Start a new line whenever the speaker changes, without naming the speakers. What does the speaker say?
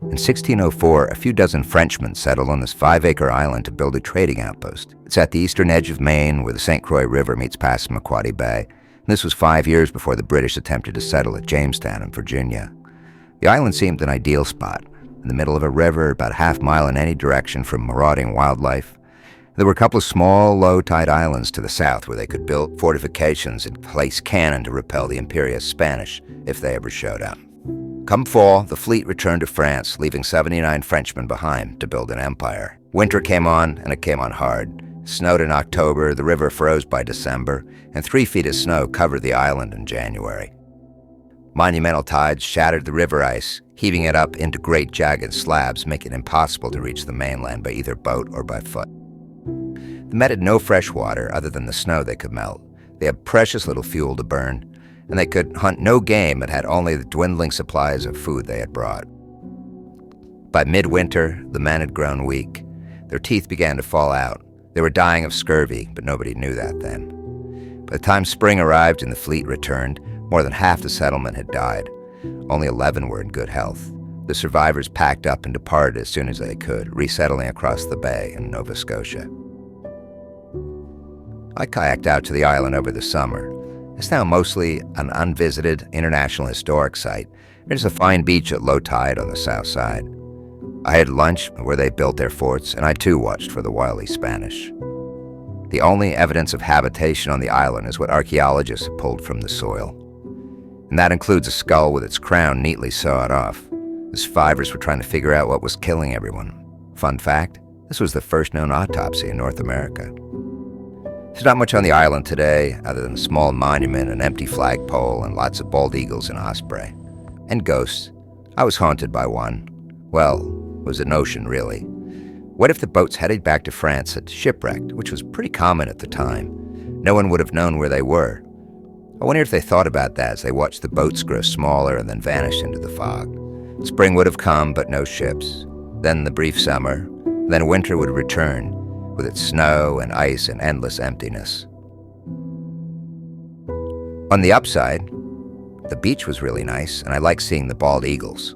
In 1604, a few dozen Frenchmen settled on this 5-acre island to build a trading outpost. It's at the eastern edge of Maine, where the St Croix River meets Passamaquoddy Bay. And this was 5 years before the British attempted to settle at Jamestown in Virginia. The island seemed an ideal spot, in the middle of a river, about a half-mile in any direction from marauding wildlife. There were a couple of small, low-tide islands to the south where they could build fortifications and place cannon to repel the imperious Spanish if they ever showed up. Come fall, the fleet returned to France, leaving 79 Frenchmen behind to build an empire. Winter came on, and it came on hard. It snowed in October, the river froze by December, and 3 feet of snow covered the island in January. Monumental tides shattered the river ice, heaving it up into great jagged slabs, making it impossible to reach the mainland by either boat or by foot. The Met had no fresh water other than the snow they could melt. They had precious little fuel to burn, and they could hunt no game but had only the dwindling supplies of food they had brought. By midwinter, the men had grown weak. Their teeth began to fall out. They were dying of scurvy, but nobody knew that then. By the time spring arrived and the fleet returned, more than half the settlement had died. Only 11 were in good health. The survivors packed up and departed as soon as they could, resettling across the bay in Nova Scotia. I kayaked out to the island over the summer. It's now mostly an unvisited international historic site. There's a fine beach at low tide on the south side. I had lunch where they built their forts, and I too watched for the wily Spanish. The only evidence of habitation on the island is what archaeologists have pulled from the soil. And that includes a skull with its crown neatly sawed off. The survivors were trying to figure out what was killing everyone. Fun fact, this was the first known autopsy in North America. There's not much on the island today other than a small monument, an empty flagpole, and lots of bald eagles and osprey. And ghosts. I was haunted by one. Well, it was a notion, really. What if the boats headed back to France had shipwrecked, which was pretty common at the time? No one would have known where they were. I wonder if they thought about that as they watched the boats grow smaller and then vanish into the fog. Spring would have come, but no ships. Then the brief summer. Then winter would return, with its snow and ice and endless emptiness. On the upside, the beach was really nice, and I liked seeing the bald eagles.